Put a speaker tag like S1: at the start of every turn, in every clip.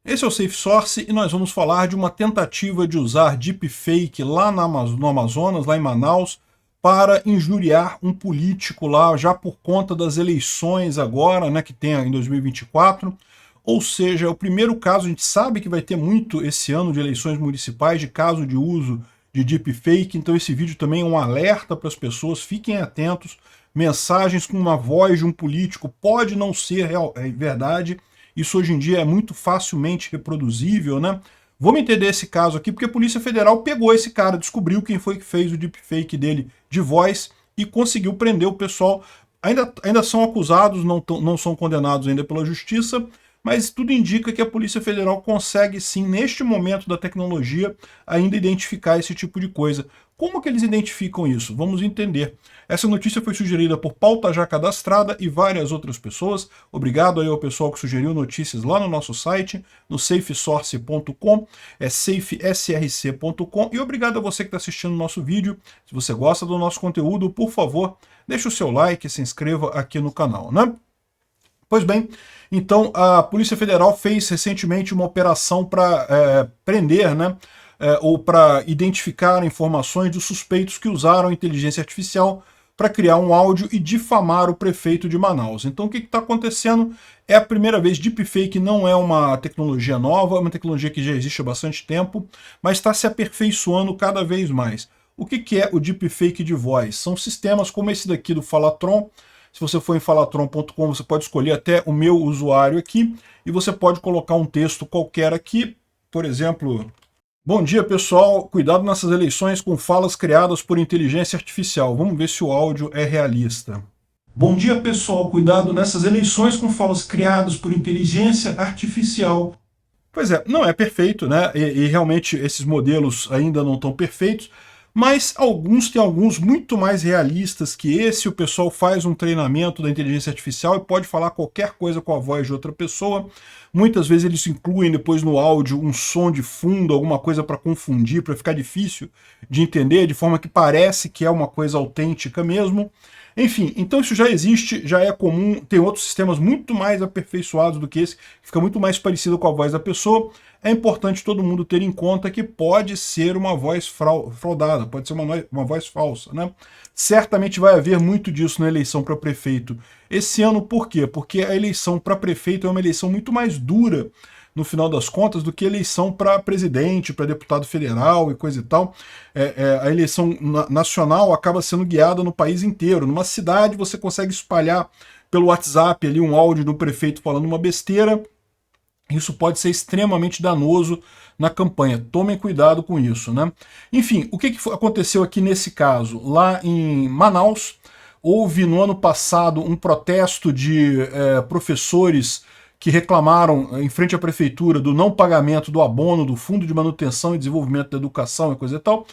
S1: Esse é o Safe Source e nós vamos falar de uma tentativa de usar deepfake lá no Amazonas, lá em Manaus, para injuriar um político lá, já por conta das eleições agora, né, que tem em 2024. Ou seja, é o primeiro caso, a gente sabe que vai ter muito esse ano de eleições municipais, de caso de uso de deepfake, então esse vídeo também é um alerta para as pessoas, fiquem atentos, mensagens com uma voz de um político pode não ser verdade. Isso hoje em dia é muito facilmente reproduzível, né? Vamos entender esse caso aqui, porque a Polícia Federal pegou esse cara, descobriu quem foi que fez o deepfake dele de voz e conseguiu prender o pessoal. Ainda são acusados, não são condenados ainda pela justiça, mas tudo indica que a Polícia Federal consegue sim, neste momento da tecnologia, ainda identificar esse tipo de coisa. Como que eles identificam isso? Vamos entender. Essa notícia foi sugerida por Pauta Já Cadastrada e várias outras pessoas. Obrigado aí ao pessoal que sugeriu notícias lá no nosso site, no safesource.com, é safesrc.com, e obrigado a você que está assistindo o nosso vídeo. Se você gosta do nosso conteúdo, por favor, deixe o seu like e se inscreva aqui no canal, né? Pois bem, então a Polícia Federal fez recentemente uma operação para prender, né, ou para identificar informações dos suspeitos que usaram a inteligência artificial para criar um áudio e difamar o prefeito de Manaus. Então o que está acontecendo? É a primeira vez, deepfake não é uma tecnologia nova, é uma tecnologia que já existe há bastante tempo, mas está se aperfeiçoando cada vez mais. O que é o deepfake de voz? São sistemas como esse daqui do Falatron. Se você for em falatron.com, você pode escolher até o meu usuário aqui, e você pode colocar um texto qualquer aqui, por exemplo: bom dia pessoal, cuidado nessas eleições com falas criadas por inteligência artificial. Vamos ver se o áudio é realista. Bom dia pessoal, cuidado nessas eleições com falas criadas por inteligência artificial. Pois é, não é perfeito, né? E realmente esses modelos ainda não estão perfeitos, mas tem alguns muito mais realistas que esse. O pessoal faz um treinamento da inteligência artificial e pode falar qualquer coisa com a voz de outra pessoa. Muitas vezes eles incluem depois no áudio um som de fundo, alguma coisa para confundir, para ficar difícil de entender, de forma que parece que é uma coisa autêntica mesmo. Enfim, então isso já existe, já é comum, tem outros sistemas muito mais aperfeiçoados do que esse, que fica muito mais parecido com a voz da pessoa. É importante todo mundo ter em conta que pode ser uma voz fraudada, pode ser uma voz falsa, né? Certamente vai haver muito disso na eleição para prefeito esse ano. Por quê? Porque a eleição para prefeito é uma eleição muito mais dura, no final das contas, do que a eleição para presidente, para deputado federal e coisa e tal. A eleição nacional acaba sendo guiada no país inteiro. Numa cidade você consegue espalhar pelo WhatsApp ali um áudio do prefeito falando uma besteira. Isso pode ser extremamente danoso na campanha. Tomem cuidado com isso, né? Enfim, o que aconteceu aqui nesse caso? Lá em Manaus, houve no ano passado um protesto de professores que reclamaram em frente à prefeitura do não pagamento do abono do Fundo de Manutenção e Desenvolvimento da Educação e coisa e tal.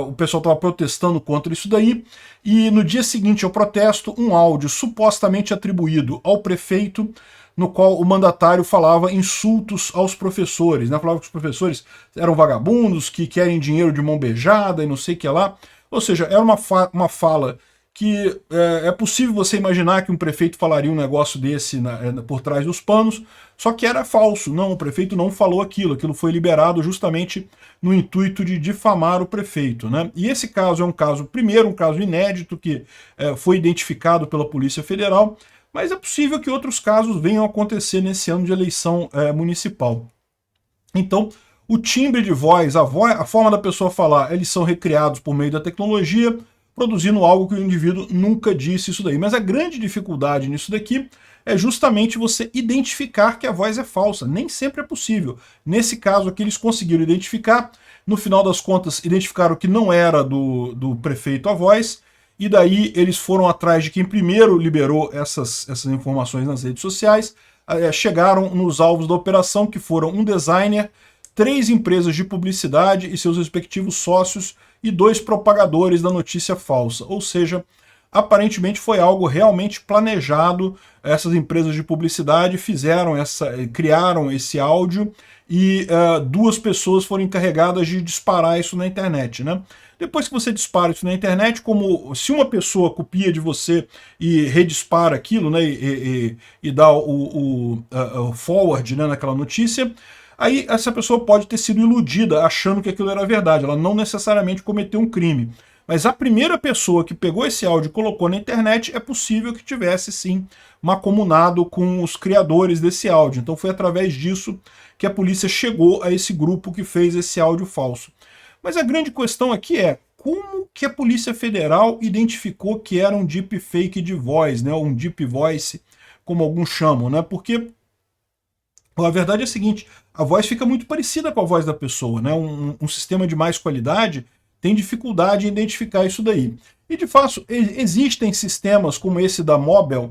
S1: O pessoal estava protestando contra isso daí, e no dia seguinte ao protesto, um áudio supostamente atribuído ao prefeito, no qual o mandatário falava insultos aos professores, né? Falava que os professores eram vagabundos, que querem dinheiro de mão beijada e não sei o que lá. Ou seja, era uma fala que é possível você imaginar que um prefeito falaria um negócio desse por trás dos panos, só que era falso. Não, o prefeito não falou aquilo foi liberado justamente no intuito de difamar o prefeito, né? E esse caso é um caso inédito, que foi identificado pela Polícia Federal, mas é possível que outros casos venham a acontecer nesse ano de eleição municipal. Então, o timbre de voz, a forma da pessoa falar, eles são recriados por meio da tecnologia, produzindo algo que o indivíduo nunca disse isso daí. Mas a grande dificuldade nisso daqui é justamente você identificar que a voz é falsa. Nem sempre é possível. Nesse caso aqui eles conseguiram identificar, no final das contas identificaram que não era do prefeito a voz, e daí eles foram atrás de quem primeiro liberou essas informações nas redes sociais, chegaram nos alvos da operação, que foram um designer, 3 empresas de publicidade e seus respectivos sócios, e 2 propagadores da notícia falsa. Ou seja, aparentemente foi algo realmente planejado. Essas empresas de publicidade criaram esse áudio e duas pessoas foram encarregadas de disparar isso na internet, né? Depois que você dispara isso na internet, como se uma pessoa copia de você e redispara aquilo, né, e dá o forward, né, naquela notícia, aí essa pessoa pode ter sido iludida achando que aquilo era verdade, ela não necessariamente cometeu um crime. Mas a primeira pessoa que pegou esse áudio e colocou na internet é possível que tivesse sim mancomunado com os criadores desse áudio. Então foi através disso que a polícia chegou a esse grupo que fez esse áudio falso. Mas a grande questão aqui é como que a Polícia Federal identificou que era um deepfake de voz, né, um deep voice, como alguns chamam, né? Porque a verdade é a seguinte, a voz fica muito parecida com a voz da pessoa, né? Um sistema de mais qualidade tem dificuldade em identificar isso daí. E de fato, existem sistemas como esse da Mobile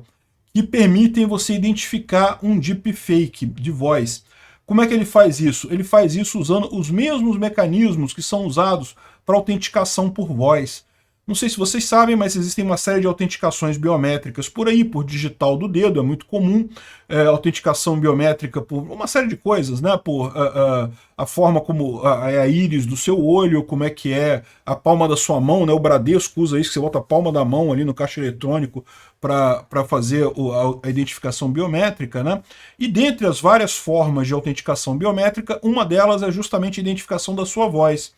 S1: que permitem você identificar um deepfake de voz. Como é que ele faz isso? Ele faz isso usando os mesmos mecanismos que são usados para autenticação por voz. Não sei se vocês sabem, mas existem uma série de autenticações biométricas por aí, por digital do dedo, é muito comum, autenticação biométrica por uma série de coisas, né? Por a forma como é a íris do seu olho, como é que é a palma da sua mão, né? O Bradesco usa isso, que você bota a palma da mão ali no caixa eletrônico para fazer a identificação biométrica, né? E dentre as várias formas de autenticação biométrica, uma delas é justamente a identificação da sua voz.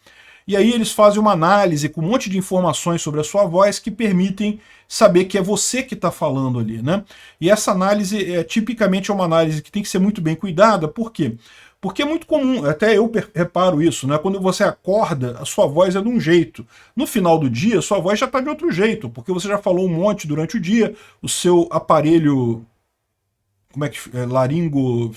S1: E aí eles fazem uma análise com um monte de informações sobre a sua voz que permitem saber que é você que está falando ali, né? E essa análise tipicamente é uma análise que tem que ser muito bem cuidada. Por quê? Porque é muito comum, até eu reparo isso, né? Quando você acorda, a sua voz é de um jeito. No final do dia, a sua voz já está de outro jeito, porque você já falou um monte durante o dia, o seu aparelho, como é que laringo,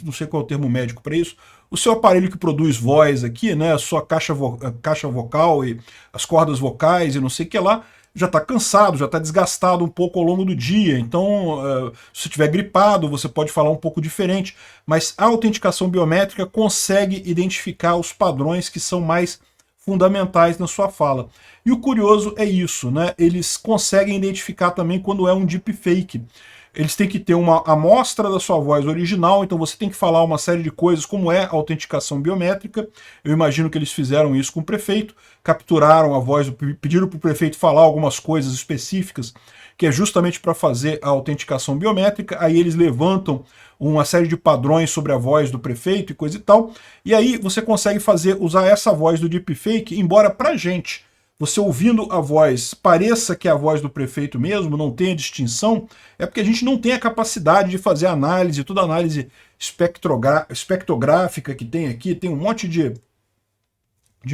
S1: não sei qual é o termo médico para isso, o seu aparelho que produz voz aqui, né, a sua caixa vocal e as cordas vocais e não sei o que lá, já está cansado, já está desgastado um pouco ao longo do dia. Então, se você estiver gripado, você pode falar um pouco diferente. Mas a autenticação biométrica consegue identificar os padrões que são mais fundamentais na sua fala. E o curioso é isso, né? Eles conseguem identificar também quando é um deepfake. Eles têm que ter uma amostra da sua voz original, então você tem que falar uma série de coisas, como é a autenticação biométrica. Eu imagino que eles fizeram isso com o prefeito, capturaram a voz, pediram para o prefeito falar algumas coisas específicas, que é justamente para fazer a autenticação biométrica. Aí eles levantam uma série de padrões sobre a voz do prefeito e coisa e tal, e aí você consegue usar essa voz do deepfake, embora pra gente, você ouvindo a voz, pareça que é a voz do prefeito mesmo, não tenha distinção, é porque a gente não tem a capacidade de fazer análise, toda a análise espectrográfica que tem aqui, tem um monte de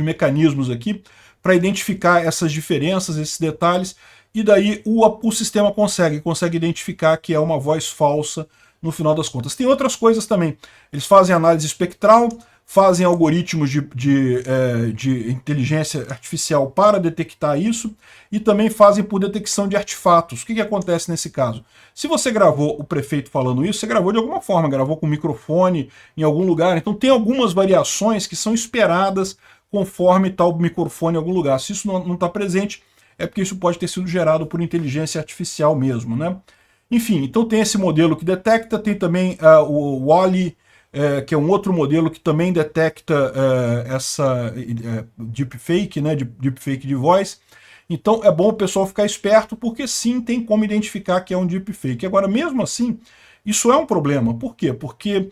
S1: mecanismos aqui para identificar essas diferenças, esses detalhes, e daí o sistema consegue identificar que é uma voz falsa no final das contas. Tem outras coisas também, eles fazem análise espectral, fazem algoritmos de inteligência artificial para detectar isso, e também fazem por detecção de artefatos. O que acontece nesse caso? Se você gravou o prefeito falando isso, você gravou de alguma forma, gravou com microfone em algum lugar, então tem algumas variações que são esperadas conforme está o microfone em algum lugar. Se isso não está presente, é porque isso pode ter sido gerado por inteligência artificial mesmo, né? Enfim, então tem esse modelo que detecta, tem também o Wall-E, que é um outro modelo que também detecta essa deepfake, né, deepfake de voz. Então é bom o pessoal ficar esperto, porque sim, tem como identificar que é um deepfake. Agora, mesmo assim, isso é um problema. Por quê? Porque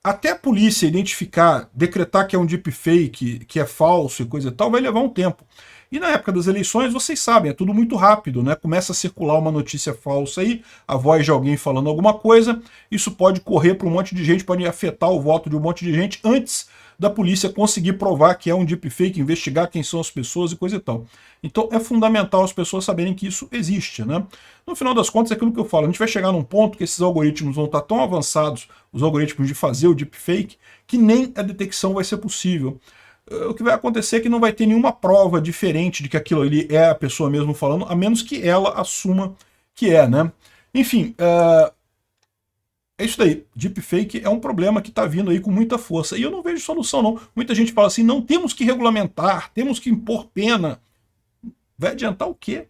S1: até a polícia identificar, decretar que é um deepfake, que é falso e coisa e tal, vai levar um tempo. E na época das eleições, vocês sabem, é tudo muito rápido, né? Começa a circular uma notícia falsa aí, a voz de alguém falando alguma coisa, isso pode correr para um monte de gente, pode afetar o voto de um monte de gente antes da polícia conseguir provar que é um deepfake, investigar quem são as pessoas e coisa e tal. Então é fundamental as pessoas saberem que isso existe, né? No final das contas, é aquilo que eu falo, a gente vai chegar num ponto que esses algoritmos vão estar tão avançados, os algoritmos de fazer o deepfake, que nem a detecção vai ser possível. O que vai acontecer é que não vai ter nenhuma prova diferente de que aquilo ali é a pessoa mesmo falando, a menos que ela assuma que é, né? Enfim, é isso daí. Deepfake é um problema que está vindo aí com muita força. E eu não vejo solução, não. Muita gente fala assim, não temos que regulamentar, temos que impor pena. Vai adiantar o quê?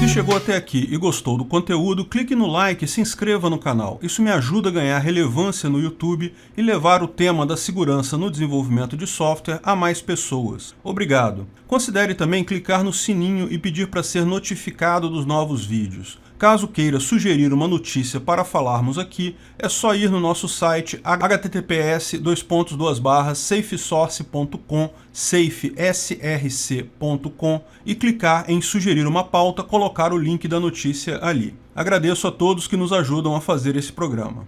S1: Se chegou até aqui e gostou do conteúdo, clique no like e se inscreva no canal. Isso me ajuda a ganhar relevância no YouTube e levar o tema da segurança no desenvolvimento de software a mais pessoas. Obrigado. Considere também clicar no sininho e pedir para ser notificado dos novos vídeos. Caso queira sugerir uma notícia para falarmos aqui, é só ir no nosso site https://safesource.com, safesrc.com e clicar em sugerir uma pauta, colocar o link da notícia ali. Agradeço a todos que nos ajudam a fazer esse programa.